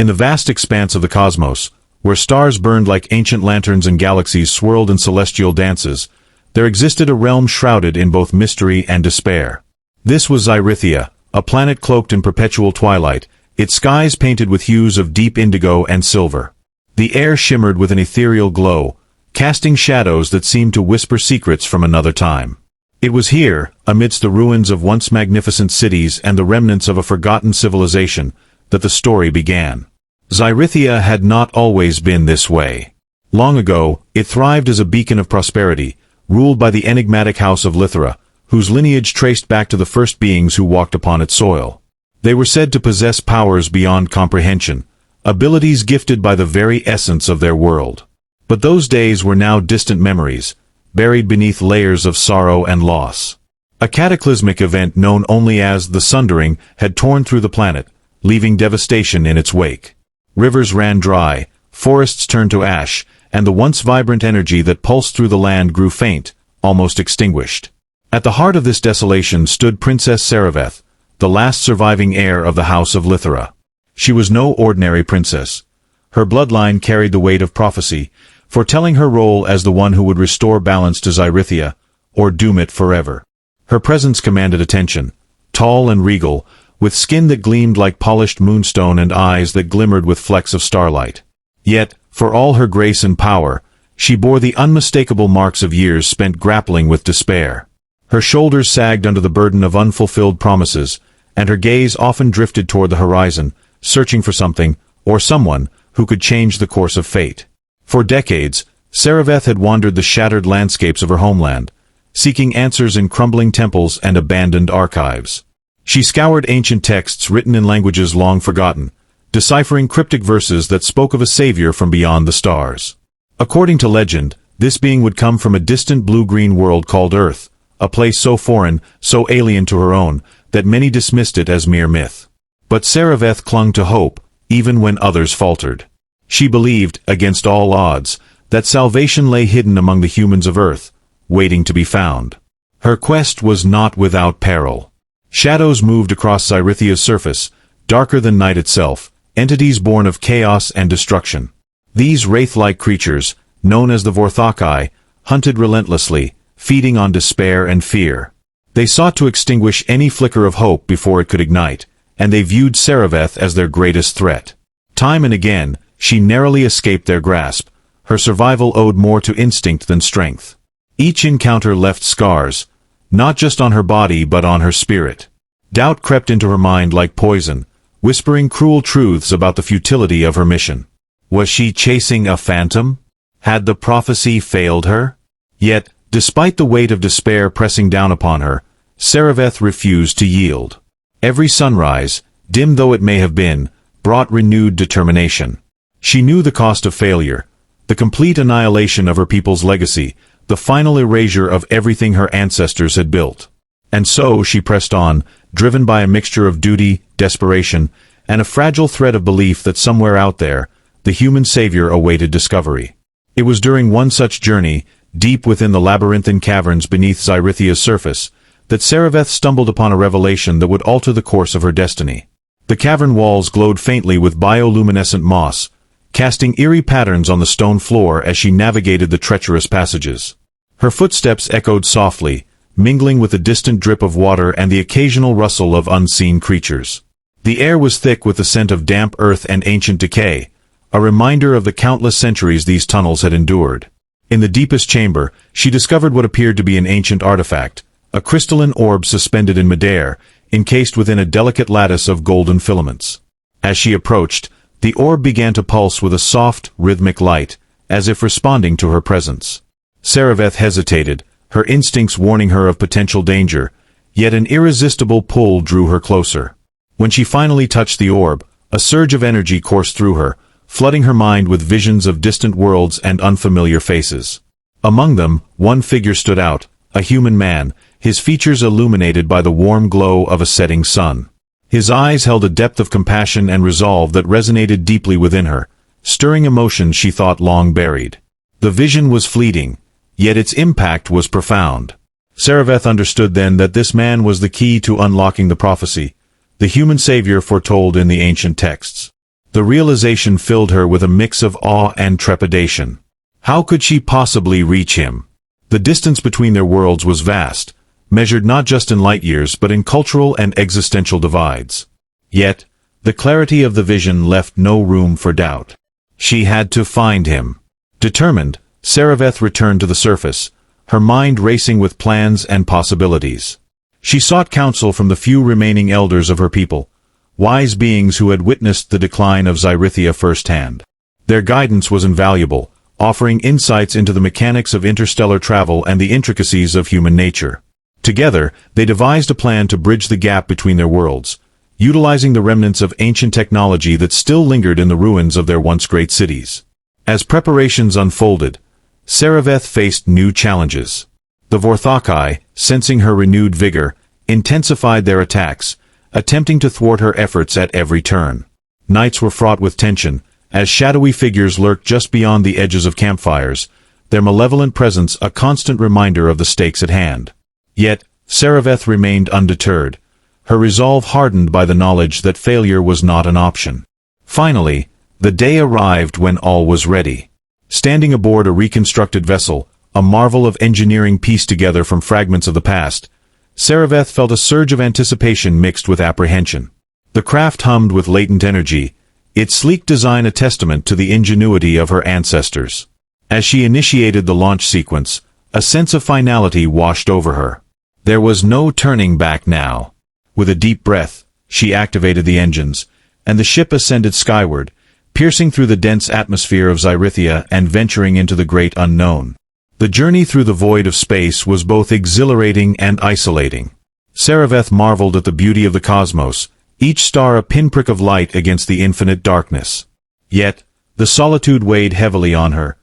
In the vast expanse of the cosmos, where stars burned like ancient lanterns and galaxies swirled in celestial dances, there existed a realm shrouded in both mystery and despair. This was Zyia, a planet cloaked in perpetual twilight, its skies painted with hues of deep indigo and silver. The air shimmered with an ethereal glow, casting shadows that seemed to whisper secrets from another time. It was here, amidst the ruins of once magnificent cities and the remnants of a forgotten civilization, that the story began. Zyia had not always been this way. Long ago, it thrived as a beacon of prosperity, ruled by the enigmatic house of Lithra, whose lineage traced back to the first beings who walked upon its soil. They were said to possess powers beyond comprehension, abilities gifted by the very essence of their world. But those days were now distant memories, buried beneath layers of sorrow and loss. A cataclysmic event known only as the Sundering had torn through the planet, leaving devastation in its wake. Rivers ran dry, forests turned to ash, and the once vibrant energy that pulsed through the land grew faint, almost extinguished. At the heart of this desolation stood Princess Serveth, the last surviving heir of the House of Lithra. She was no ordinary princess. Her bloodline carried the weight of prophecy, foretelling her role as the one who would restore balance to Zyia, or doom it forever. Her presence commanded attention. Tall and regal, with skin that gleamed like polished moonstone and eyes that glimmered with flecks of starlight. Yet, for all her grace and power, she bore the unmistakable marks of years spent grappling with despair. Her shoulders sagged under the burden of unfulfilled promises, and her gaze often drifted toward the horizon, searching for something, or someone, who could change the course of fate. For decades, Serveth had wandered the shattered landscapes of her homeland, seeking answers in crumbling temples and abandoned archives. She scoured ancient texts written in languages long forgotten, deciphering cryptic verses that spoke of a savior from beyond the stars. According to legend, this being would come from a distant blue-green world called Earth, a place so foreign, so alien to her own, that many dismissed it as mere myth. But Serveth clung to hope, even when others faltered. She believed, against all odds, that salvation lay hidden among the humans of Earth, waiting to be found. Her quest was not without peril. Shadows moved across Zyria's surface, darker than night itself, entities born of chaos and destruction. These wraith-like creatures, known as the Vakai, hunted relentlessly, feeding on despair and fear. They sought to extinguish any flicker of hope before it could ignite, and they viewed Serveth as their greatest threat. Time and again, she narrowly escaped their grasp. Her survival owed more to instinct than strength. Each encounter left scars, not just on her body but on her spirit. Doubt crept into her mind like poison, whispering cruel truths about the futility of her mission. Was she chasing a phantom? Had the prophecy failed her? Yet, despite the weight of despair pressing down upon her, Serveth refused to yield. Every sunrise, dim though it may have been, brought renewed determination. She knew the cost of failure, the complete annihilation of her people's legacy, the final erasure of everything her ancestors had built. And so she pressed on, driven by a mixture of duty, desperation, and a fragile thread of belief that somewhere out there, the human savior awaited discovery. It was during one such journey, deep within the labyrinthine caverns beneath Zyria's surface, that Serveth stumbled upon a revelation that would alter the course of her destiny. The cavern walls glowed faintly with bioluminescent moss, casting eerie patterns on the stone floor as she navigated the treacherous passages. Her footsteps echoed softly, mingling with the distant drip of water and the occasional rustle of unseen creatures. The air was thick with the scent of damp earth and ancient decay, a reminder of the countless centuries these tunnels had endured. In the deepest chamber, she discovered what appeared to be an ancient artifact, a crystalline orb suspended in midair, encased within a delicate lattice of golden filaments. As she approached, the orb began to pulse with a soft, rhythmic light, as if responding to her presence. Serveth hesitated, her instincts warning her of potential danger, yet an irresistible pull drew her closer. When she finally touched the orb, a surge of energy coursed through her, flooding her mind with visions of distant worlds and unfamiliar faces. Among them, one figure stood out, a human man, his features illuminated by the warm glow of a setting sun. His eyes held a depth of compassion and resolve that resonated deeply within her, stirring emotions she thought long buried. The vision was fleeting, yet its impact was profound. Serveth understood then that this man was the key to unlocking the prophecy, the human savior foretold in the ancient texts. The realization filled her with a mix of awe and trepidation. How could she possibly reach him? The distance between their worlds was vast, measured not just in light years but in cultural and existential divides. Yet, the clarity of the vision left no room for doubt. She had to find him. Determined, Serveth returned to the surface, her mind racing with plans and possibilities. She sought counsel from the few remaining elders of her people, wise beings who had witnessed the decline of Zyria firsthand. Their guidance was invaluable, offering insights into the mechanics of interstellar travel and the intricacies of human nature. Together, they devised a plan to bridge the gap between their worlds, utilizing the remnants of ancient technology that still lingered in the ruins of their once great cities. As preparations unfolded, Serveth faced new challenges. The Vakai, sensing her renewed vigor, intensified their attacks, attempting to thwart her efforts at every turn. Nights were fraught with tension, as shadowy figures lurked just beyond the edges of campfires, their malevolent presence a constant reminder of the stakes at hand. Yet, Serveth remained undeterred, her resolve hardened by the knowledge that failure was not an option. Finally, the day arrived when all was ready. Standing aboard a reconstructed vessel, a marvel of engineering pieced together from fragments of the past, Serveth felt a surge of anticipation mixed with apprehension. The craft hummed with latent energy, its sleek design a testament to the ingenuity of her ancestors. As she initiated the launch sequence, a sense of finality washed over her. There was no turning back now. With a deep breath, she activated the engines, and the ship ascended skyward, piercing through the dense atmosphere of Zyria and venturing into the great unknown. The journey through the void of space was both exhilarating and isolating. Serveth marveled at the beauty of the cosmos, each star a pinprick of light against the infinite darkness. Yet, the solitude weighed heavily on her,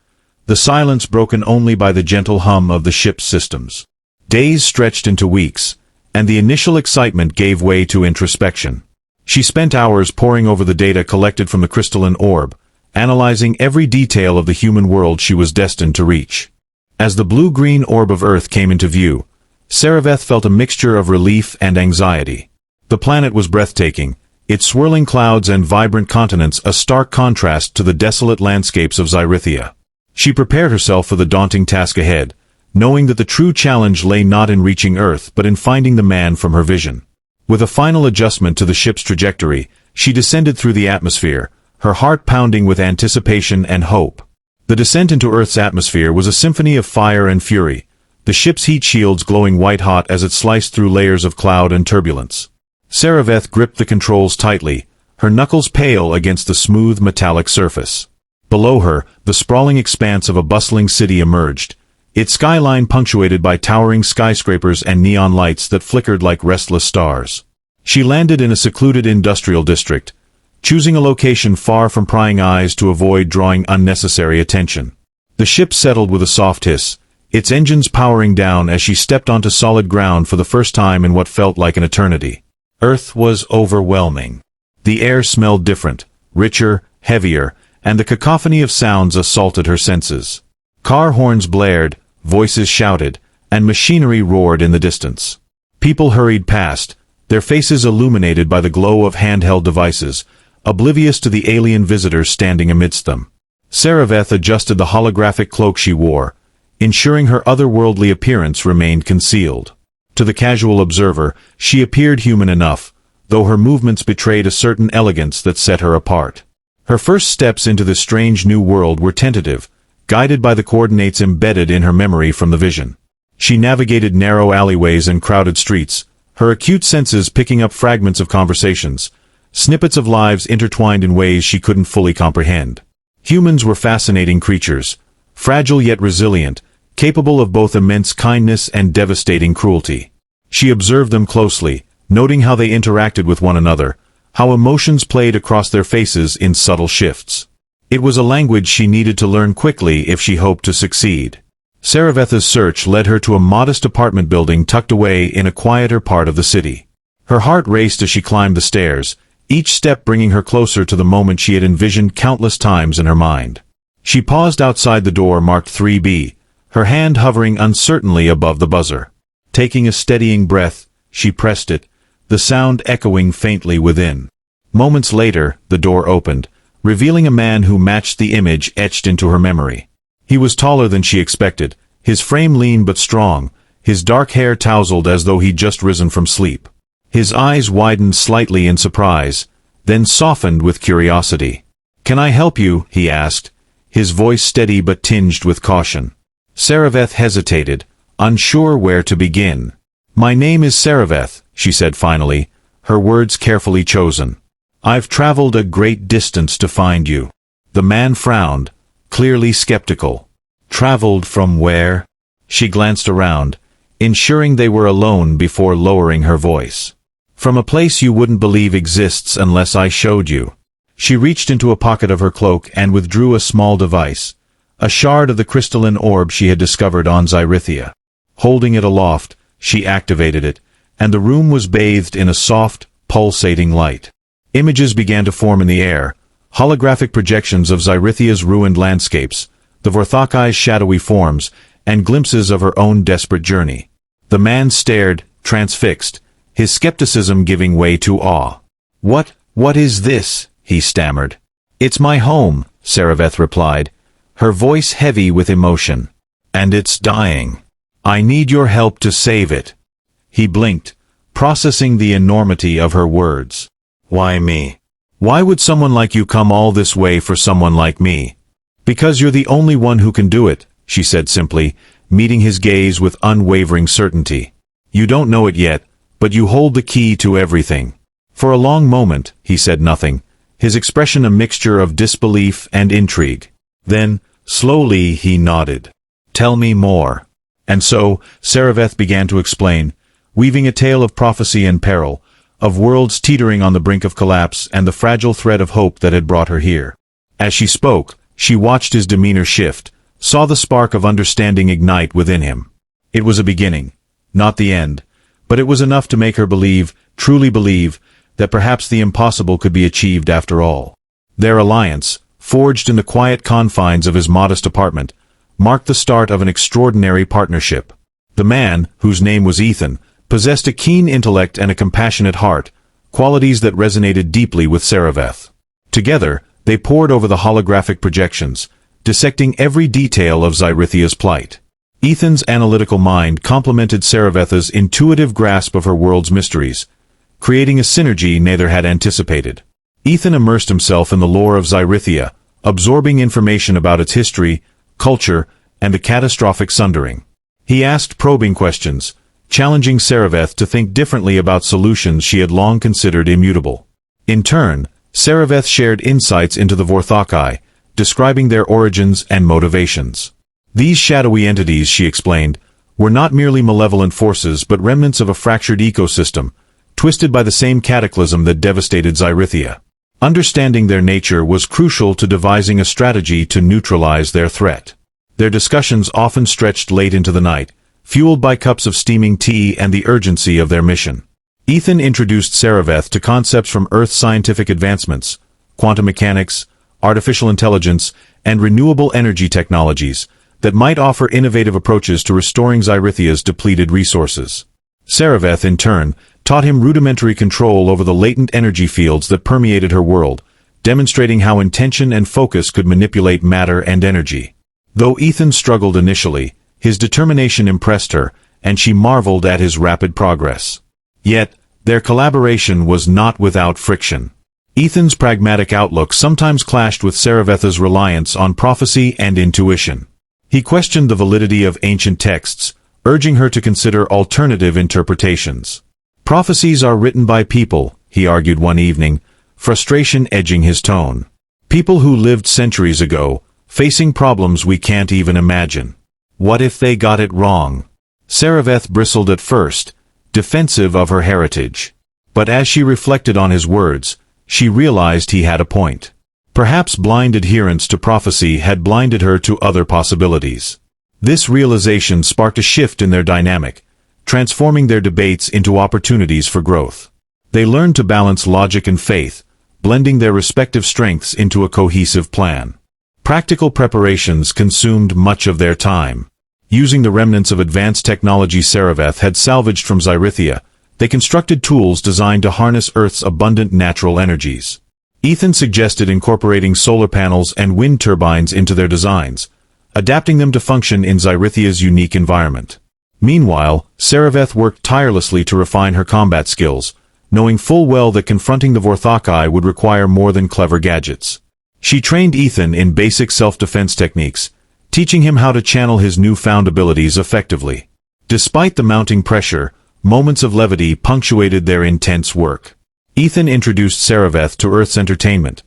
the silence broken only by the gentle hum of the ship's systems. Days stretched into weeks, and the initial excitement gave way to introspection. She spent hours poring over the data collected from the crystalline orb, analyzing every detail of the human world she was destined to reach. As the blue-green orb of Earth came into view, Serveth felt a mixture of relief and anxiety. The planet was breathtaking, its swirling clouds and vibrant continents a stark contrast to the desolate landscapes of Zyria. She prepared herself for the daunting task ahead, knowing that the true challenge lay not in reaching Earth but in finding the man from her vision. With a final adjustment to the ship's trajectory, she descended through the atmosphere, her heart pounding with anticipation and hope. The descent into Earth's atmosphere was a symphony of fire and fury, the ship's heat shields glowing white-hot as it sliced through layers of cloud and turbulence. Serveth gripped the controls tightly, her knuckles pale against the smooth metallic surface. Below her, the sprawling expanse of a bustling city emerged, its skyline punctuated by towering skyscrapers and neon lights that flickered like restless stars. She landed in a secluded industrial district, choosing a location far from prying eyes to avoid drawing unnecessary attention. The ship settled with a soft hiss, its engines powering down as she stepped onto solid ground for the first time in what felt like an eternity. Earth was overwhelming. The air smelled different, richer, heavier, and the cacophony of sounds assaulted her senses. Car horns blared, voices shouted, and machinery roared in the distance. People hurried past, their faces illuminated by the glow of handheld devices, oblivious to the alien visitors standing amidst them. Serveth adjusted the holographic cloak she wore, ensuring her otherworldly appearance remained concealed. To the casual observer, she appeared human enough, though her movements betrayed a certain elegance that set her apart. Her first steps into this strange new world were tentative, guided by the coordinates embedded in her memory from the vision. She navigated narrow alleyways and crowded streets, her acute senses picking up fragments of conversations, snippets of lives intertwined in ways she couldn't fully comprehend. Humans were fascinating creatures, fragile yet resilient, capable of both immense kindness and devastating cruelty. She observed them closely, noting how they interacted with one another, how emotions played across their faces in subtle shifts. It was a language she needed to learn quickly if she hoped to succeed. Serveth's search led her to a modest apartment building tucked away in a quieter part of the city. Her heart raced as she climbed the stairs, each step bringing her closer to the moment she had envisioned countless times in her mind. She paused outside the door marked 3B, her hand hovering uncertainly above the buzzer. Taking a steadying breath, she pressed it, the sound echoing faintly within. Moments later, the door opened, revealing a man who matched the image etched into her memory. He was taller than she expected, his frame lean but strong, his dark hair tousled as though he'd just risen from sleep. His eyes widened slightly in surprise, then softened with curiosity. "Can I help you?" he asked, his voice steady but tinged with caution. Serveth hesitated, unsure where to begin. "My name is Serveth," she said finally, her words carefully chosen. "I've traveled a great distance to find you." The man frowned, clearly skeptical. "Traveled from where?" She glanced around, ensuring they were alone before lowering her voice. "From a place you wouldn't believe exists unless I showed you." She reached into a pocket of her cloak and withdrew a small device, a shard of the crystalline orb she had discovered on Zyria. Holding it aloft, she activated it, and the room was bathed in a soft, pulsating light. Images began to form in the air, holographic projections of Zyrithya's ruined landscapes, the Vorthakai's shadowy forms, and glimpses of her own desperate journey. The man stared, transfixed, his skepticism giving way to awe. What is this?" he stammered. "It's my home," Serveth replied, her voice heavy with emotion. "And it's dying. I need your help to save it." He blinked, processing the enormity of her words. "Why me? Why would someone like you come all this way for someone like me?" "Because you're the only one who can do it," she said simply, meeting his gaze with unwavering certainty. "You don't know it yet, but you hold the key to everything." For a long moment, he said nothing, his expression a mixture of disbelief and intrigue. Then, slowly, he nodded. "Tell me more." And so, Serveth began to explain, weaving a tale of prophecy and peril, of worlds teetering on the brink of collapse and the fragile thread of hope that had brought her here. As she spoke, she watched his demeanor shift, saw the spark of understanding ignite within him. It was a beginning, not the end, but it was enough to make her believe, truly believe, that perhaps the impossible could be achieved after all. Their alliance, forged in the quiet confines of his modest apartment, marked the start of an extraordinary partnership. The man, whose name was Ethan, possessed a keen intellect and a compassionate heart, qualities that resonated deeply with Serveth. Together, they pored over the holographic projections, dissecting every detail of Zyrithya's plight. Ethan's analytical mind complemented Serveth's intuitive grasp of her world's mysteries, creating a synergy neither had anticipated. Ethan immersed himself in the lore of Zyrithya, absorbing information about its history, culture, and the catastrophic sundering. He asked probing questions, challenging Serveth to think differently about solutions she had long considered immutable. In turn, Serveth shared insights into the Vorthakai, describing their origins and motivations. These shadowy entities, she explained, were not merely malevolent forces but remnants of a fractured ecosystem, twisted by the same cataclysm that devastated Zyrithya. Understanding their nature was crucial to devising a strategy to neutralize their threat. Their discussions often stretched late into the night, fueled by cups of steaming tea and the urgency of their mission. Ethan introduced Serveth to concepts from Earth's scientific advancements, quantum mechanics, artificial intelligence, and renewable energy technologies that might offer innovative approaches to restoring Zyrithya's depleted resources. Serveth, in turn, taught him rudimentary control over the latent energy fields that permeated her world, demonstrating how intention and focus could manipulate matter and energy. Though Ethan struggled initially, his determination impressed her, and she marveled at his rapid progress. Yet, their collaboration was not without friction. Ethan's pragmatic outlook sometimes clashed with Serveth's reliance on prophecy and intuition. He questioned the validity of ancient texts, urging her to consider alternative interpretations. "Prophecies are written by people," he argued one evening, frustration edging his tone. "People who lived centuries ago, facing problems we can't even imagine. What if they got it wrong?" Serveth bristled at first, defensive of her heritage. But as she reflected on his words, she realized he had a point. Perhaps blind adherence to prophecy had blinded her to other possibilities. This realization sparked a shift in their dynamic, transforming their debates into opportunities for growth. They learned to balance logic and faith, blending their respective strengths into a cohesive plan. Practical preparations consumed much of their time. Using the remnants of advanced technology Serveth had salvaged from Zyrithya, they constructed tools designed to harness Earth's abundant natural energies. Ethan suggested incorporating solar panels and wind turbines into their designs, adapting them to function in Zyrithia's unique environment. Meanwhile, Serveth worked tirelessly to refine her combat skills, knowing full well that confronting the Vakai would require more than clever gadgets. She trained Ethan in basic self-defense techniques, teaching him how to channel his newfound abilities effectively. Despite the mounting pressure, moments of levity punctuated their intense work. Ethan introduced Serveth to Earth's entertainment,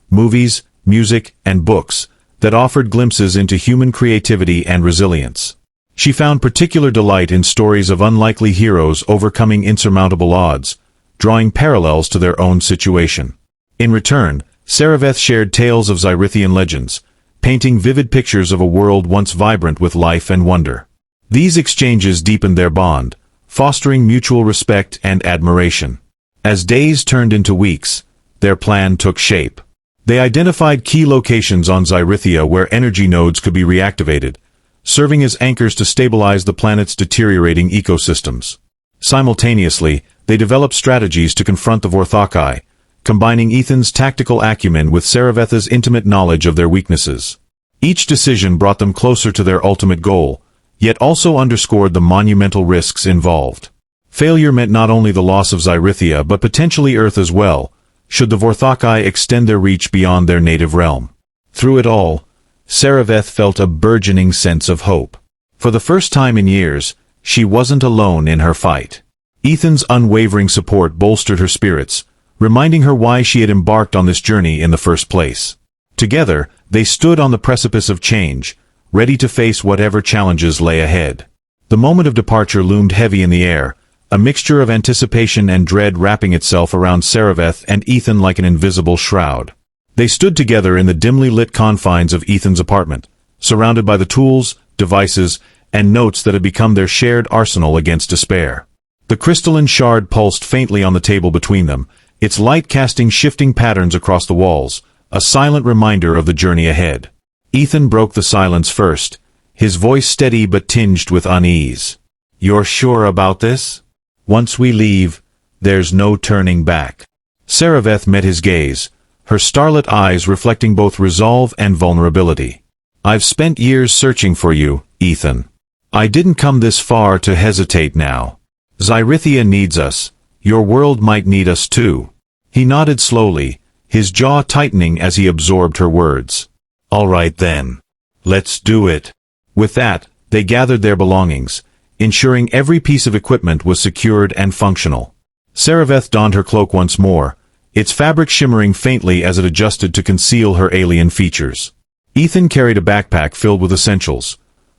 movies, music, and books that offered glimpses into human creativity and resilience. She found particular delight in stories of unlikely heroes overcoming insurmountable odds, drawing parallels to their own situation. In return, Serveth shared tales of Zyrithian legends, painting vivid pictures of a world once vibrant with life and wonder. These exchanges deepened their bond, fostering mutual respect and admiration. As days turned into weeks, their plan took shape. They identified key locations on Zyrithia where energy nodes could be reactivated, serving as anchors to stabilize the planet's deteriorating ecosystems. Simultaneously, they developed strategies to confront the Vakai, combining Ethan's tactical acumen with Serveth's intimate knowledge of their weaknesses. Each decision brought them closer to their ultimate goal, yet also underscored the monumental risks involved. Failure meant not only the loss of Zyrithia but potentially Earth as well, should the Vakai extend their reach beyond their native realm. Through it all, Serveth felt a burgeoning sense of hope. For the first time in years, she wasn't alone in her fight. Ethan's unwavering support bolstered her spirits, reminding her why she had embarked on this journey in the first place. Together, they stood on the precipice of change, ready to face whatever challenges lay ahead. The moment of departure loomed heavy in the air, a mixture of anticipation and dread wrapping itself around Serveth and Ethan like an invisible shroud. They stood together in the dimly lit confines of Ethan's apartment, surrounded by the tools, devices, and notes that had become their shared arsenal against despair. The crystalline shard pulsed faintly on the table between them, its light casting shifting patterns across the walls, a silent reminder of the journey ahead. Ethan broke the silence first, his voice steady but tinged with unease. "You're sure about this? Once we leave, there's no turning back." Serveth met his gaze, her starlit eyes reflecting both resolve and vulnerability. "I've spent years searching for you, Ethan. I didn't come this far to hesitate now. Zyrithia needs us. Your world might need us too." He nodded slowly, his jaw tightening as he absorbed her words. "All right then. Let's do it." With that, they gathered their belongings, ensuring every piece of equipment was secured and functional. Serveth donned her cloak once more, its fabric shimmering faintly as it adjusted to conceal her alien features. Ethan carried a backpack filled with essentials: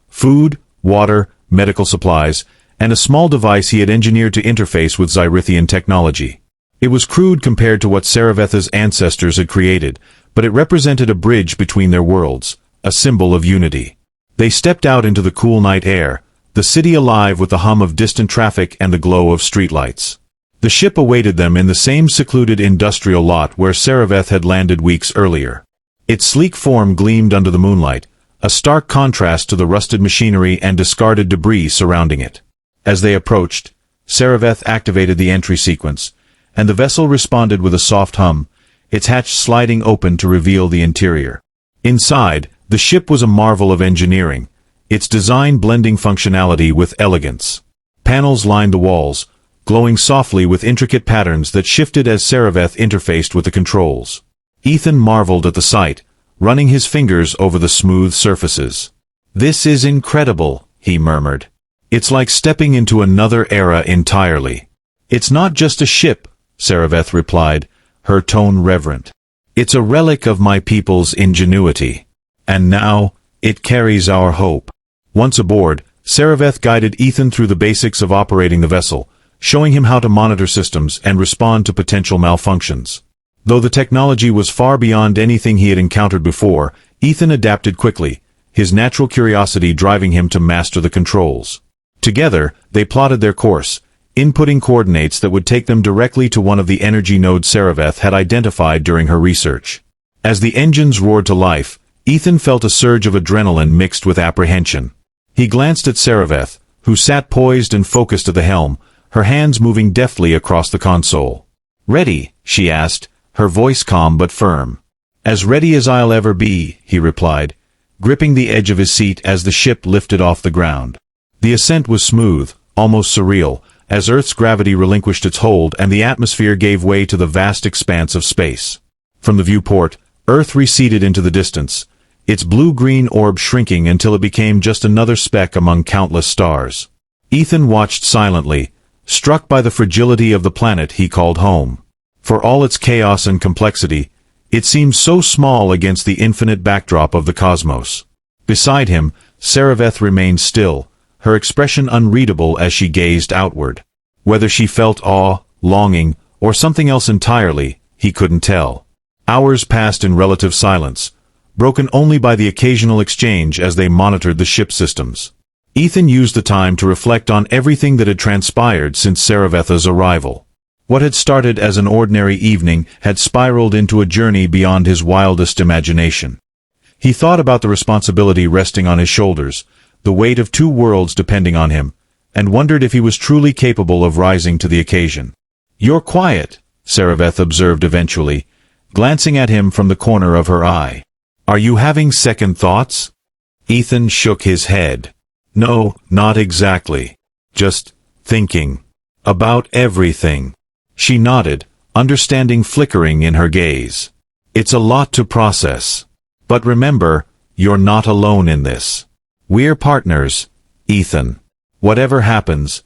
food, water, medical supplies, and a small device he had engineered to interface with Zyrithian technology. It was crude compared to what Serveth's ancestors had created, but it represented a bridge between their worlds, a symbol of unity. They stepped out into the cool night air, the city alive with the hum of distant traffic and the glow of streetlights. The ship awaited them in the same secluded industrial lot where Serveth had landed weeks earlier. Its sleek form gleamed under the moonlight, a stark contrast to the rusted machinery and discarded debris surrounding it. As they approached, Serveth activated the entry sequence, and the vessel responded with a soft hum, its hatch sliding open to reveal the interior. Inside, the ship was a marvel of engineering, its design blending functionality with elegance. Panels lined the walls, glowing softly with intricate patterns that shifted as Serveth interfaced with the controls. Ethan marveled at the sight, running his fingers over the smooth surfaces. "This is incredible," he murmured. "It's like stepping into another era entirely." "It's not just a ship," Serveth replied, her tone reverent. "It's a relic of my people's ingenuity. And now, it carries our hope." Once aboard, Serveth guided Ethan through the basics of operating the vessel, showing him how to monitor systems and respond to potential malfunctions. Though the technology was far beyond anything he had encountered before, Ethan adapted quickly, his natural curiosity driving him to master the controls. Together, they plotted their course, inputting coordinates that would take them directly to one of the energy nodes Serveth had identified during her research. As the engines roared to life, Ethan felt a surge of adrenaline mixed with apprehension. He glanced at Serveth, who sat poised and focused at the helm, her hands moving deftly across the console. "Ready?" she asked, her voice calm but firm. "As ready as I'll ever be," he replied, gripping the edge of his seat as the ship lifted off the ground. The ascent was smooth, almost surreal, as Earth's gravity relinquished its hold and the atmosphere gave way to the vast expanse of space. From the viewport, Earth receded into the distance, its blue-green orb shrinking until it became just another speck among countless stars. Ethan watched silently, struck by the fragility of the planet he called home. For all its chaos and complexity, it seemed so small against the infinite backdrop of the cosmos. Beside him, Serveth remained still, her expression unreadable as she gazed outward. Whether she felt awe, longing, or something else entirely, he couldn't tell. Hours passed in relative silence, broken only by the occasional exchange as they monitored the ship systems. Ethan used the time to reflect on everything that had transpired since Serveth's arrival. What had started as an ordinary evening had spiraled into a journey beyond his wildest imagination. He thought about the responsibility resting on his shoulders, the weight of two worlds depending on him, and wondered if he was truly capable of rising to the occasion. "You're quiet," Serveth observed eventually, glancing at him from the corner of her eye. "Are you having second thoughts?" Ethan shook his head. "No, not exactly. Just thinking. About everything." She nodded, understanding flickering in her gaze. "It's a lot to process. But remember, you're not alone in this. We're partners, Ethan. Whatever happens,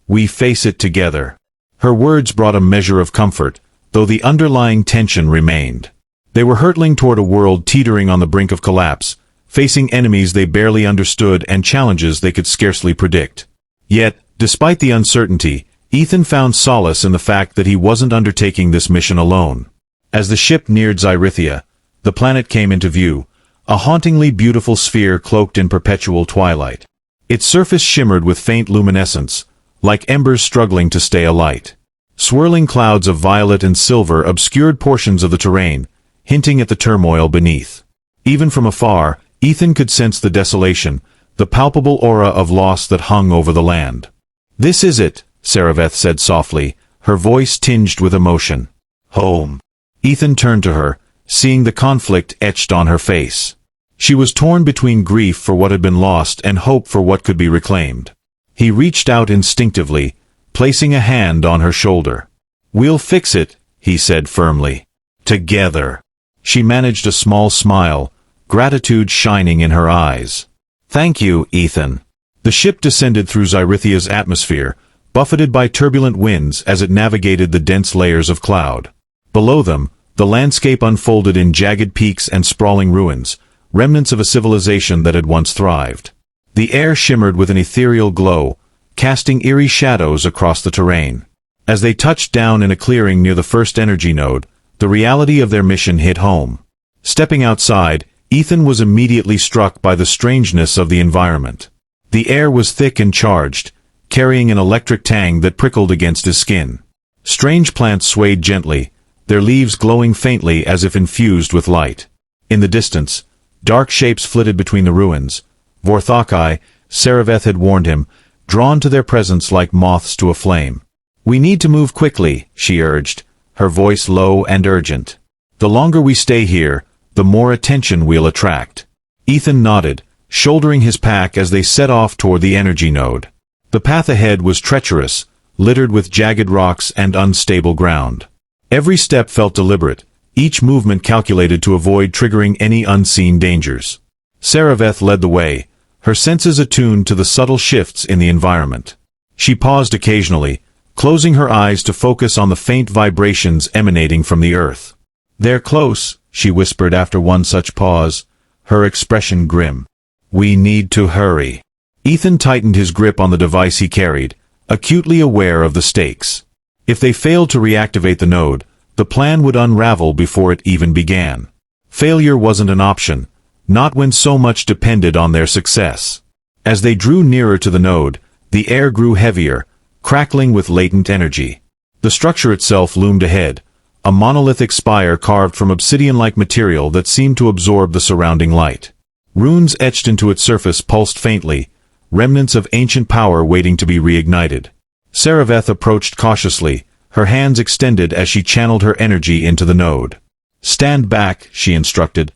we face it together." Her words brought a measure of comfort, though the underlying tension remained. They were hurtling toward a world teetering on the brink of collapse, facing enemies they barely understood and challenges they could scarcely predict. Yet, despite the uncertainty, Ethan found solace in the fact that he wasn't undertaking this mission alone. As the ship neared Zyia, the planet came into view, a hauntingly beautiful sphere cloaked in perpetual twilight. Its surface shimmered with faint luminescence, like embers struggling to stay alight. Swirling clouds of violet and silver obscured portions of the terrain, hinting at the turmoil beneath. Even from afar, Ethan could sense the desolation, the palpable aura of loss that hung over the land. "This is it," Serveth said softly, her voice tinged with emotion. "Home." Ethan turned to her, seeing the conflict etched on her face. She was torn between grief for what had been lost and hope for what could be reclaimed. He reached out instinctively, placing a hand on her shoulder. "We'll fix it," he said firmly. "Together." She managed a small smile, gratitude shining in her eyes. "Thank you, Ethan." The ship descended through Zyrithia's atmosphere, buffeted by turbulent winds as it navigated the dense layers of cloud. Below them, the landscape unfolded in jagged peaks and sprawling ruins, remnants of a civilization that had once thrived. The air shimmered with an ethereal glow, casting eerie shadows across the terrain. As they touched down in a clearing near the first energy node, the reality of their mission hit home. Stepping outside, Ethan was immediately struck by the strangeness of the environment. The air was thick and charged, carrying an electric tang that prickled against his skin. Strange plants swayed gently, their leaves glowing faintly as if infused with light. In the distance, dark shapes flitted between the ruins. Vakai, Serveth had warned him, drawn to their presence like moths to a flame. "We need to move quickly," she urged, her voice low and urgent. "The longer we stay here, the more attention we'll attract." Ethan nodded, shouldering his pack as they set off toward the energy node. The path ahead was treacherous, littered with jagged rocks and unstable ground. Every step felt deliberate, each movement calculated to avoid triggering any unseen dangers. Serveth led the way, her senses attuned to the subtle shifts in the environment. She paused occasionally, closing her eyes to focus on the faint vibrations emanating from the earth. "They're close," she whispered after one such pause, her expression grim. "We need to hurry." Ethan tightened his grip on the device he carried, acutely aware of the stakes. If they failed to reactivate the node, the plan would unravel before it even began. Failure wasn't an option, not when so much depended on their success. As they drew nearer to the node, the air grew heavier, crackling with latent energy. The structure itself loomed ahead, a monolithic spire carved from obsidian-like material that seemed to absorb the surrounding light. Runes etched into its surface pulsed faintly, remnants of ancient power waiting to be reignited. Serveth approached cautiously, her hands extended as she channeled her energy into the node. "Stand back," she instructed,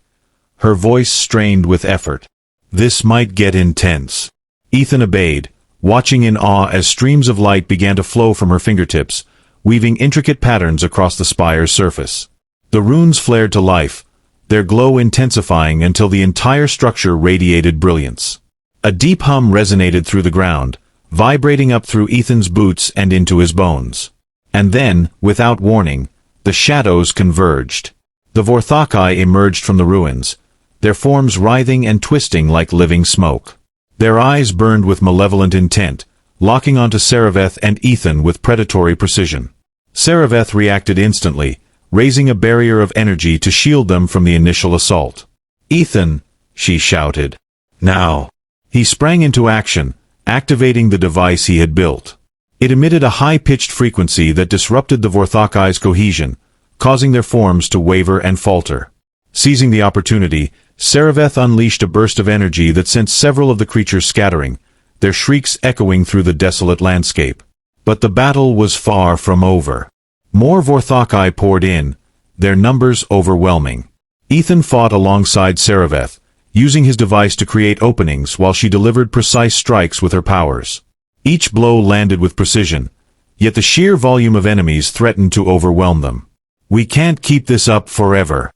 her voice strained with effort. "This might get intense." Ethan obeyed, watching in awe as streams of light began to flow from her fingertips, weaving intricate patterns across the spire's surface. The runes flared to life, their glow intensifying until the entire structure radiated brilliance. A deep hum resonated through the ground, vibrating up through Ethan's boots and into his bones. And then, without warning, the shadows converged. The Vakai emerged from the ruins, their forms writhing and twisting like living smoke. Their eyes burned with malevolent intent, locking onto Serveth and Ethan with predatory precision. Serveth reacted instantly, raising a barrier of energy to shield them from the initial assault. "Ethan!" she shouted. "Now!" He sprang into action, activating the device he had built. It emitted a high-pitched frequency that disrupted the Vorthokai's cohesion, causing their forms to waver and falter. Seizing the opportunity, Serveth unleashed a burst of energy that sent several of the creatures scattering, their shrieks echoing through the desolate landscape. But the battle was far from over. More Vorthokai poured in, their numbers overwhelming. Ethan fought alongside Serveth, using his device to create openings while she delivered precise strikes with her powers. Each blow landed with precision, yet the sheer volume of enemies threatened to overwhelm them. "We can't keep this up forever,"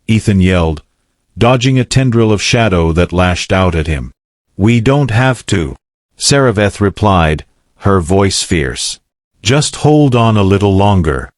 Ethan yelled, dodging a tendril of shadow that lashed out at him. "We don't have to," Serveth replied, her voice fierce. "Just hold on a little longer."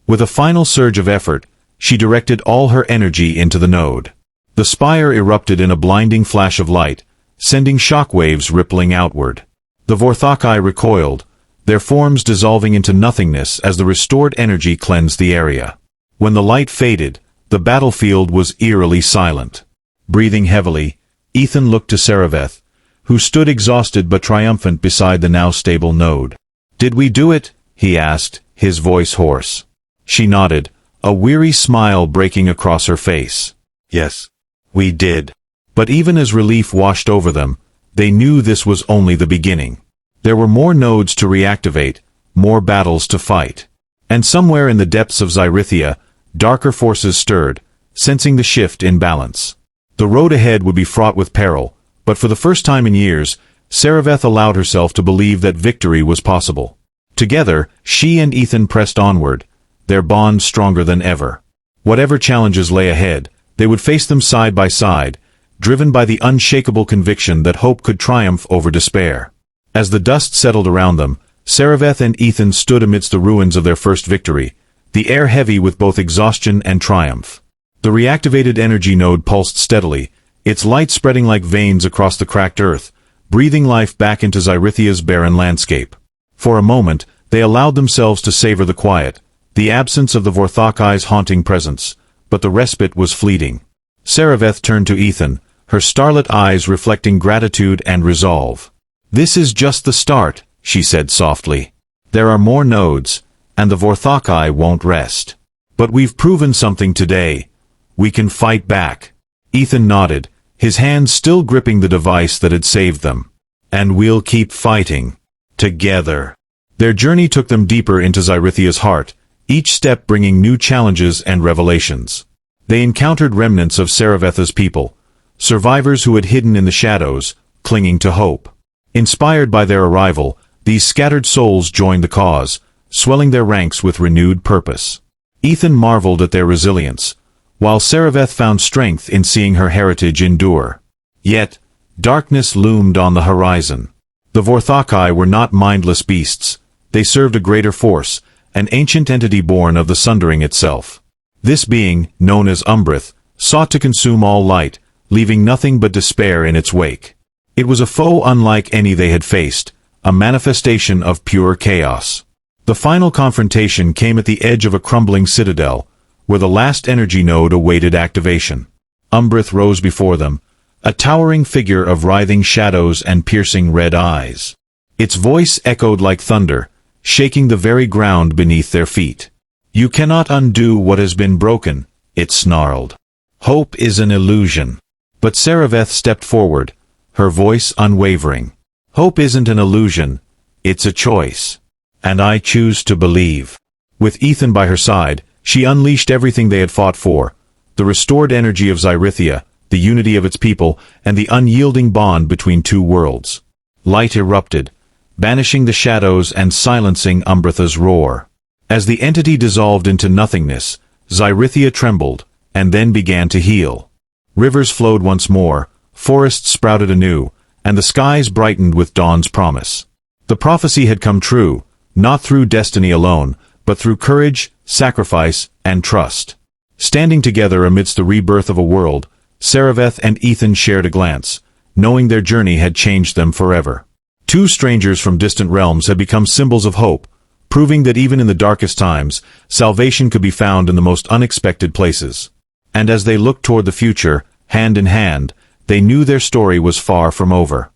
With a final surge of effort, she directed all her energy into the node. The spire erupted in a blinding flash of light, sending shockwaves rippling outward. The Vorthokai recoiled, their forms dissolving into nothingness as the restored energy cleansed the area. When the light faded, the battlefield was eerily silent. Breathing heavily, Ethan looked to Serveth, who stood exhausted but triumphant beside the now stable node. "Did we do it?" he asked, his voice hoarse. She nodded, a weary smile breaking across her face. "Yes, we did." But even as relief washed over them, they knew this was only the beginning. There were more nodes to reactivate, more battles to fight. And somewhere in the depths of Zyia, darker forces stirred, sensing the shift in balance. The road ahead would be fraught with peril, but for the first time in years, Serveth allowed herself to believe that victory was possible. Together, she and Ethan pressed onward, their bond stronger than ever. Whatever challenges lay ahead, they would face them side by side, driven by the unshakable conviction that hope could triumph over despair. As the dust settled around them, Serveth and Ethan stood amidst the ruins of their first victory, the air heavy with both exhaustion and triumph. The reactivated energy node pulsed steadily, its light spreading like veins across the cracked earth, breathing life back into Zyria's barren landscape. For a moment, they allowed themselves to savor the quiet, the absence of the Vorthokai's haunting presence, but the respite was fleeting. Serveth turned to Ethan, her starlit eyes reflecting gratitude and resolve. "This is just the start," she said softly. "There are more nodes, and the Vorthokai won't rest. But we've proven something today. We can fight back." Ethan nodded, his hands still gripping the device that had saved them. "And we'll keep fighting. Together." Their journey took them deeper into Zyria's heart, each step bringing new challenges and revelations. They encountered remnants of Serveth's people, survivors who had hidden in the shadows, clinging to hope. Inspired by their arrival, these scattered souls joined the cause, swelling their ranks with renewed purpose. Ethan marveled at their resilience, while Serveth found strength in seeing her heritage endure. Yet, darkness loomed on the horizon. The Vorthokai were not mindless beasts. They served a greater force, an ancient entity born of the Sundering itself. This being, known as Umbreth, sought to consume all light, leaving nothing but despair in its wake. It was a foe unlike any they had faced, a manifestation of pure chaos. The final confrontation came at the edge of a crumbling citadel, where the last energy node awaited activation. Umbreth rose before them, a towering figure of writhing shadows and piercing red eyes. Its voice echoed like thunder, shaking the very ground beneath their feet. "You cannot undo what has been broken," it snarled. "Hope is an illusion." But Serveth stepped forward, her voice unwavering. "Hope isn't an illusion, it's a choice. And I choose to believe." With Ethan by her side, she unleashed everything they had fought for: the restored energy of Zyria, the unity of its people, and the unyielding bond between two worlds. Light erupted, banishing the shadows and silencing Umbretha's roar. As the entity dissolved into nothingness, Zyria trembled, and then began to heal. Rivers flowed once more, forests sprouted anew, and the skies brightened with dawn's promise. The prophecy had come true, not through destiny alone, but through courage, sacrifice, and trust. Standing together amidst the rebirth of a world, Serveth and Ethan shared a glance, knowing their journey had changed them forever. Two strangers from distant realms had become symbols of hope, proving that even in the darkest times, salvation could be found in the most unexpected places. And as they looked toward the future, hand in hand, they knew their story was far from over.